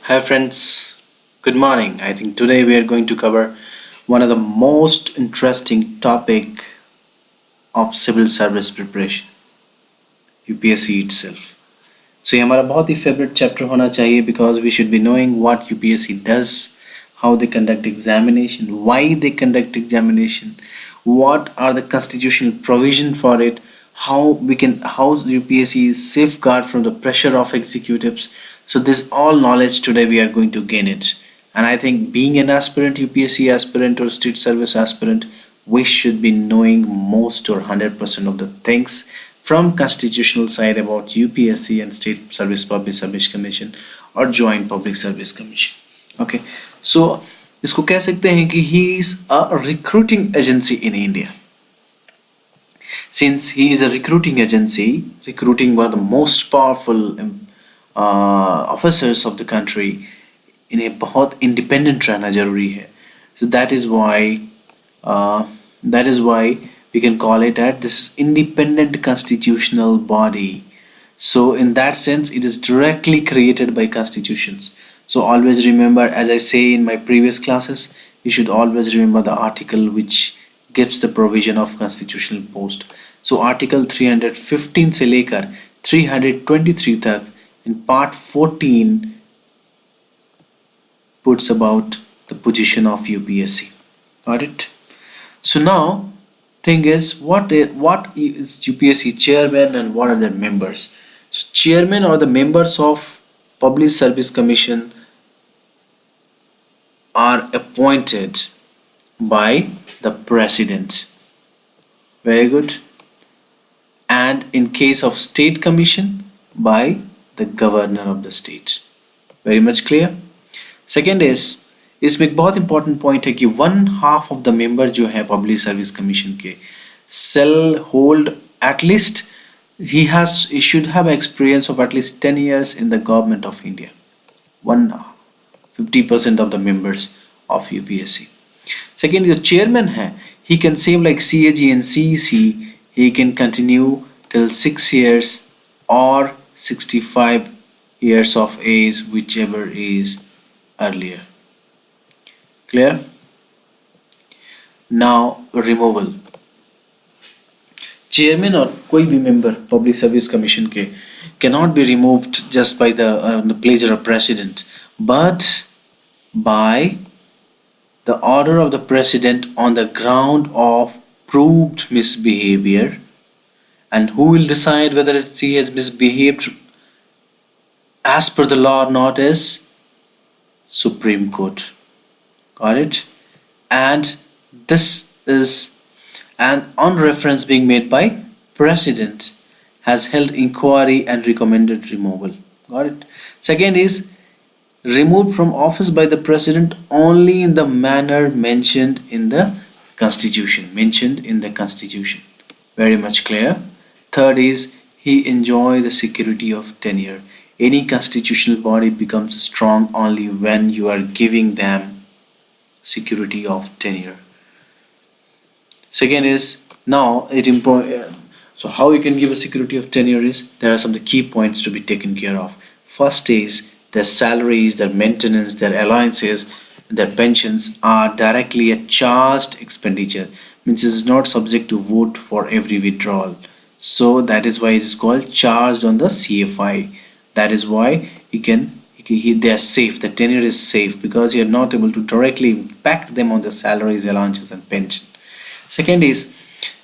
Hi friends, good morning. I think today we are going to cover one of the most interesting topic of civil service preparation, UPSC itself. So ये हमारा बहुत ही favorite chapter होना चाहिए because we should be knowing what UPSC does, how they conduct examination, why they conduct examination, what are the constitutional provision for it, how UPSC is safeguard from the pressure of executives. So this all knowledge today we are going to gain it. And I think being an aspirant, UPSC aspirant or state service aspirant, we should be knowing most or 100% of the things from constitutional side about UPSC and State Service Public Service Commission or Joint Public Service Commission. Okay, so इसको कह सकते हैं कि he is a recruiting agency in India. Since he is a recruiting agency, recruiting one of the most powerful officers of the country, इन्हें बहुत independent रहना जरूरी है. So that is why we can call it that this is independent constitutional body. So in that sense, it is directly created by constitutions. So always remember, as I say in my previous classes, you should always remember the article which gives the provision of constitutional post. So article 315 से लेकर 323 तक in part 14 puts about the position of UPSC. Got it? So now thing is what is UPSC chairman and what are their members? So chairman or the members of Public Service Commission are appointed by the president. Very good. And in case of state commission, by the governor of the state. Very much clear. Second is इसमें एक बहुत important point है कि 1/2 of the member जो है public service commission के shall hold at least he should have experience of at least 10 years in the government of India. 50% of the members of UPSC. Second, the chairman है, he can save like CAG and CEC, he can continue till 6 years or 65 years of age, whichever is earlier. Clear? Now removal. Chairman or कोई भी member Public Service Commission के cannot be removed just by the pleasure of president, but by the order of the president on the ground of proved misbehavior. And who will decide whether he has misbehaved as per the law or not is Supreme Court. Got it? And this is an on reference being made by president has held inquiry and recommended removal. Got it? Second is removed from office by the president only in the manner mentioned in the constitution. Very much clear. Third is he enjoy the security of tenure. Any constitutional body becomes strong only when you are giving them security of tenure. Second is now so how you can give a security of tenure is there are some of the key points to be taken care of. First is their salaries, their maintenance, their allowances, their pensions are directly a charged expenditure, means it is not subject to vote for every withdrawal. So that is why it is called charged on the CFI. That is why they are safe, the tenure is safe because you are not able to directly impact them on their salaries, allowances and pension. Second is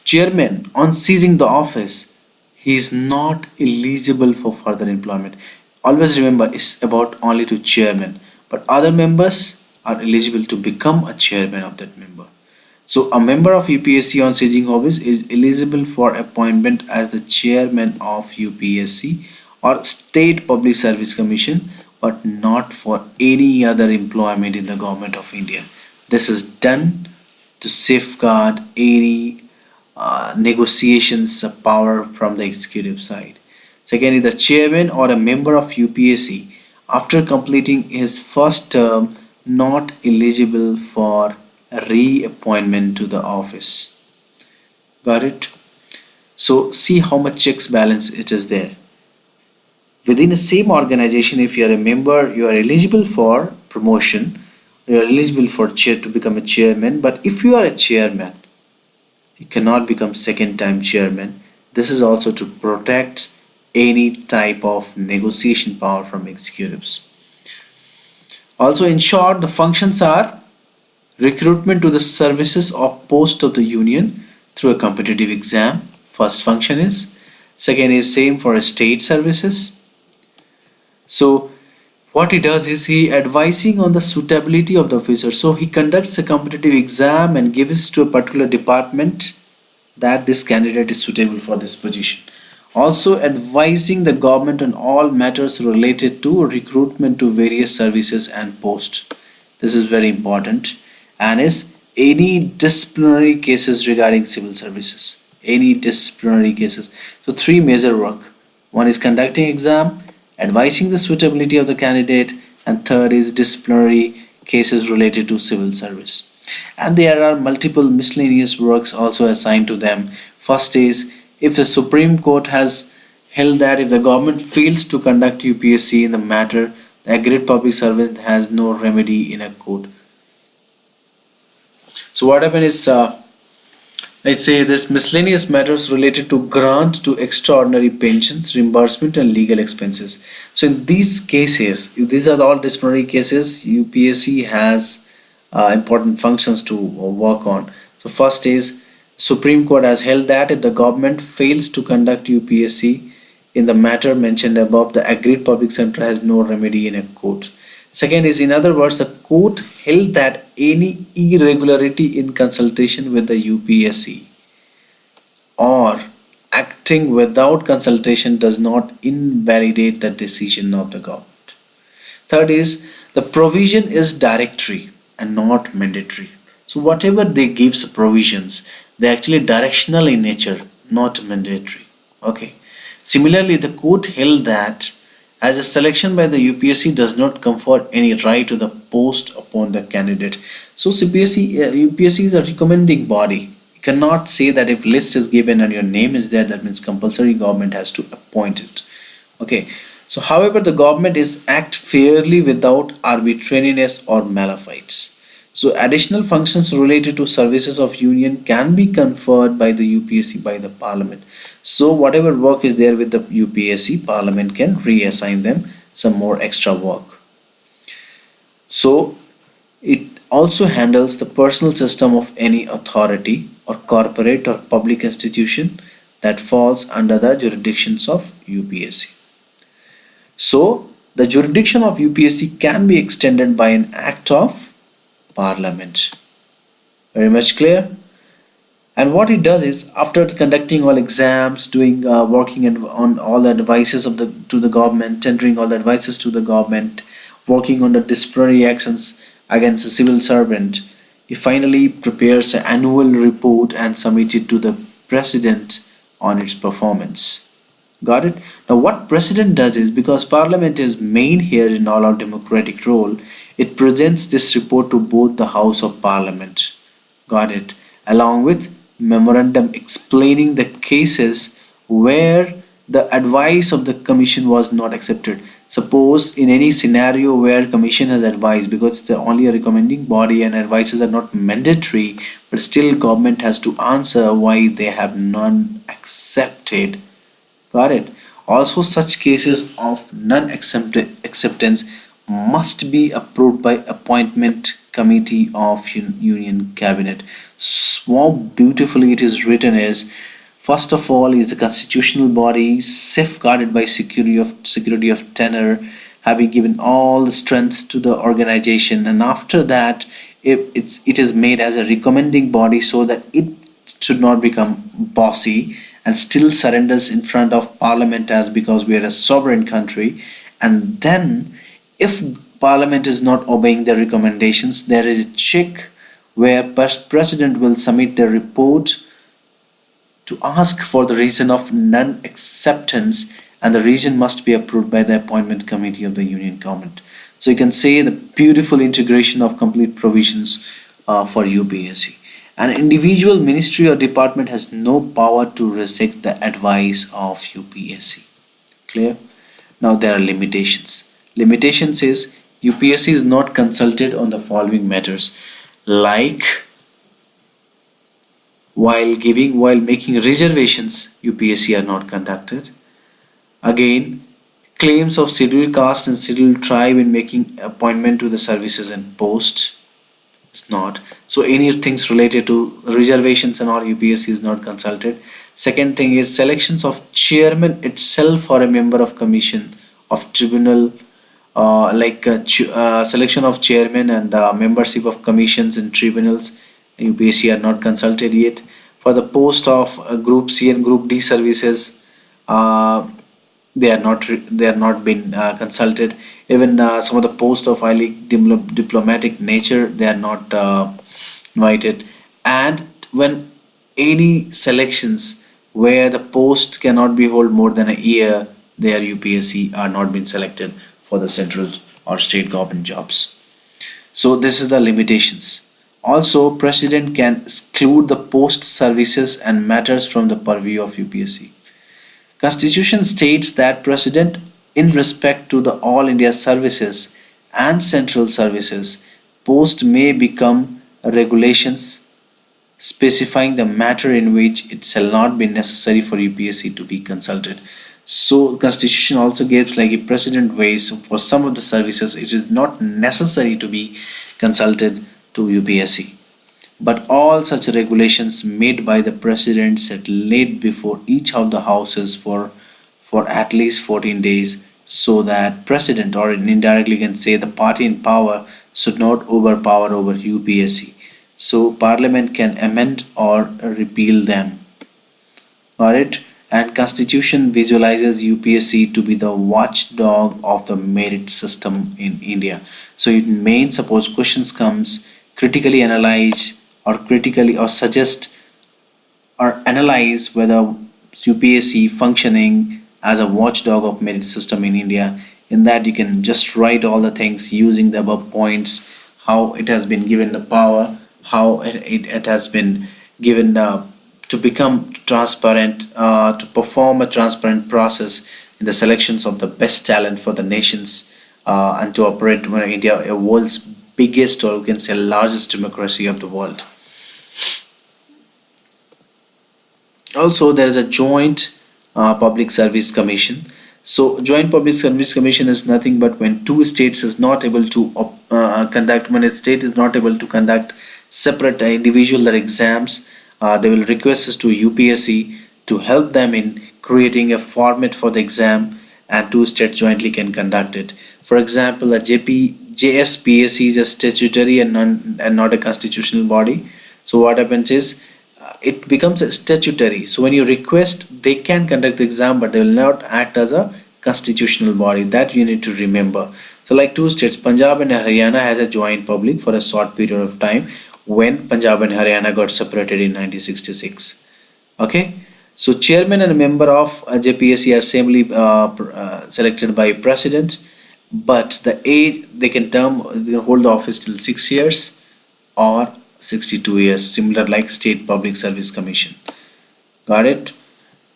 chairman on seizing the office, he is not eligible for further employment. Always remember it's about only to chairman, but other members are eligible to become a chairman of that member. So a member of UPSC on seizing office is eligible for appointment as the chairman of UPSC or State Public Service Commission, but not for any other employment in the government of India. This is done to safeguard any negotiations of power from the executive side. Secondly, the chairman or a member of UPSC after completing his first term not eligible for reappointment to the office. Got it? So see how much checks balance it is there. Within the same organization, if you are a member, you are eligible for promotion, you are eligible for chair to become a chairman. But if you are a chairman, you cannot become second time chairman. This is also to protect any type of negotiation power from executives. Also, in short, the functions are recruitment to the services or post of the union through a competitive exam. First function is. Second is same for state services. So what he does is he advising on the suitability of the officer. So he conducts a competitive exam and gives to a particular department that this candidate is suitable for this position. Also advising the government on all matters related to recruitment to various services and posts. This is very important. And is any disciplinary cases regarding civil services. Any disciplinary cases. So three major work. One is conducting exam, advising the suitability of the candidate, and third is disciplinary cases related to civil service. And there are multiple miscellaneous works also assigned to them. First is if the Supreme Court has held that if the government fails to conduct UPSC in the matter, the aggregate public servant has no remedy in a court. So what happened is, let's say this miscellaneous matters related to grant to extraordinary pensions, reimbursement, and legal expenses. So in these cases, these are all disciplinary cases. UPSC has important functions to work on. So first is Supreme Court has held that if the government fails to conduct UPSC in the matter mentioned above, the aggrieved public sector has no remedy in a court. Second is, in other words, the court held that any irregularity in consultation with the UPSC or acting without consultation does not invalidate the decision of the government. Third is, the provision is directory and not mandatory. So whatever they gives provisions, they actually directional in nature, not mandatory. Okay. Similarly, the court held that as a selection by the UPSC does not confer any right to the post upon the candidate. So UPSC is a recommending body. You cannot say that if list is given and your name is there, that means compulsory government has to appoint it. Okay. So however, the government is act fairly without arbitrariness or malafide. So additional functions related to services of union can be conferred by the UPSC by the parliament. So whatever work is there with the UPSC, parliament can reassign them some more extra work. So it also handles the personal system of any authority or corporate or public institution that falls under the jurisdictions of UPSC. So the jurisdiction of UPSC can be extended by an act of Parliament. Very much clear? And what it does is, after conducting all exams, doing working on all the advices of the to the government, tendering all the advices to the government, working on the disciplinary actions against a civil servant, he finally prepares an annual report and submits it to the president on its performance. Got it? Now what president does is, because parliament is main here in all our democratic role, it presents this report to both the House of Parliament. Got it? Along with memorandum explaining the cases where the advice of the commission was not accepted. Suppose in any scenario where commission has advised, because it's only a recommending body and advices are not mandatory, but still government has to answer why they have none accepted. Got it? Also, such cases of non-acceptance must be approved by appointment committee of union cabinet. So how beautifully it is written is, first of all is the constitutional body safeguarded by security of tenure, having given all the strength to the organization, and after that it is made as a recommending body so that it should not become bossy and still surrenders in front of parliament, as because we are a sovereign country. And then if parliament is not obeying their recommendations, there is a check where president will submit the report to ask for the reason of non-acceptance, and the reason must be approved by the appointment committee of the union government. So you can say the beautiful integration of complete provisions for UPSC. An individual ministry or department has no power to reject the advice of UPSC. Clear? Now there are limitations. Limitations is UPSC is not consulted on the following matters, like while making reservations, UPSC are not conducted. Again, claims of scheduled caste and scheduled tribe in making appointment to the services and post is not. So any things related to reservations and all, UPSC is not consulted. Second thing is selections of chairman itself or a member of commission of tribunal, selection of chairman and membership of commissions and tribunals, UPSC are not consulted yet. For the post of Group C and Group D services, uh, they are not been consulted. Even some of the posts of highly diplomatic nature, they are not invited. And when any selections where the post cannot be held more than a year, their UPSC are not been selected for the central or state government jobs. So this is the limitations. Also, president can exclude the post services and matters from the purview of UPSC. Constitution states that president in respect to the all India services and central services post may become regulations specifying the matter in which it shall not be necessary for UPSC to be consulted. So constitution also gives like a precedent ways for some of the services it is not necessary to be consulted to UPSC. But all such regulations made by the president set laid before each of the houses for at least 14 days, so that president or indirectly can say the party in power should not overpower over UPSC. So parliament can amend or repeal them. Got it? And constitution visualizes UPSC to be the watchdog of the merit system in India. So it means suppose questions comes critically analyze or critically or suggest or analyze whether UPSC functioning as a watchdog of merit system in India. In that you can just write all the things using the above points, how it has been given the power, how it has been given to become transparent, to perform a transparent process in the selections of the best talent for the nations, and to operate when India, a world's biggest or we can say largest democracy of the world. Also, there is a joint public service commission. So, joint public service commission is nothing but when two states is not able to conduct, when a state is not able to conduct separate individual exams, they will request us to UPSC to help them in creating a format for the exam, and two states jointly can conduct it. For example, a JSPSC is a statutory and not a constitutional body. So what happens is it becomes a statutory. So when you request, they can conduct the exam, but they will not act as a constitutional body. That you need to remember. So like two states, Punjab and Haryana has a joint public for a short period of time when Punjab and Haryana got separated in 1966. Okay. So chairman and a member of JPSC are assembly selected by president, but the age they can hold the office till 6 years or 62 years, similar like state public service commission. Got it?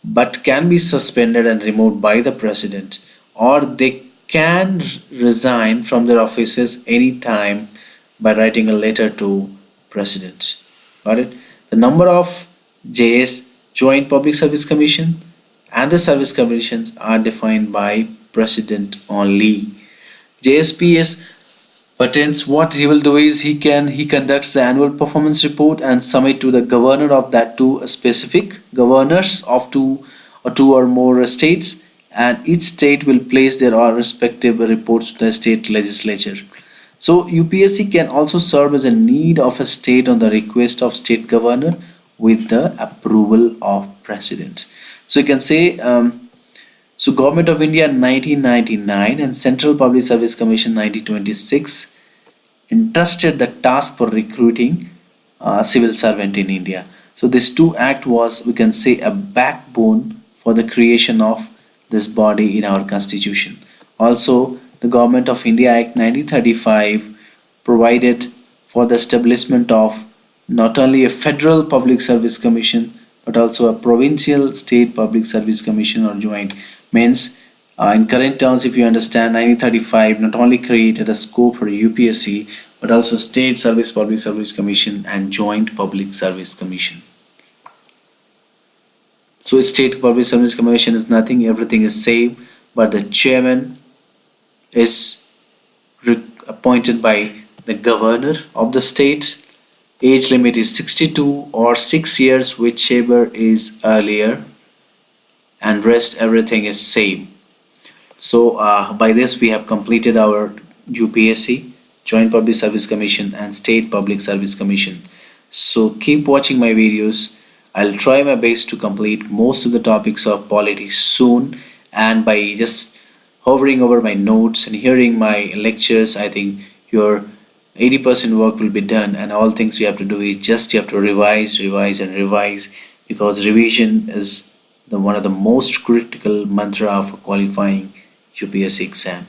But can be suspended and removed by the president, or they can resign from their offices anytime by writing a letter to president. Got it? The number of JS, joint public service commission, and the service commissions are defined by president only. JSPS pertains, what he will do is he conducts the annual performance report and submit to the governor of that two specific governors of two or more states, and each state will place their respective reports to the state legislature. So UPSC can also serve as a need of a state on the request of state governor with the approval of president. So you can say so Government of India 1999 and Central Public Service Commission 1926 entrusted the task for recruiting civil servant in India. So this two act was, we can say, a backbone for the creation of this body in our constitution. Also, the Government of India Act 1935 provided for the establishment of not only a federal public service commission but also a provincial state public service commission or joint. Means In current terms, if you understand, 1935 not only created a scope for UPSC but also State Service Public Service Commission and Joint Public Service Commission. So State Public Service Commission is nothing, everything is same, but the chairman is appointed by the governor of the state. Age limit is 62 or 6 years, whichever is earlier, and rest everything is same. So by this we have completed our UPSC, Joint Public Service Commission and State Public Service Commission. So keep watching my videos. I'll try my best to complete most of the topics of polity soon, and by just hovering over my notes and hearing my lectures, I think your 80% work will be done, and all things you have to do is just you have to revise, revise and revise, because revision is the one of the most critical mantra for qualifying UPSC exam.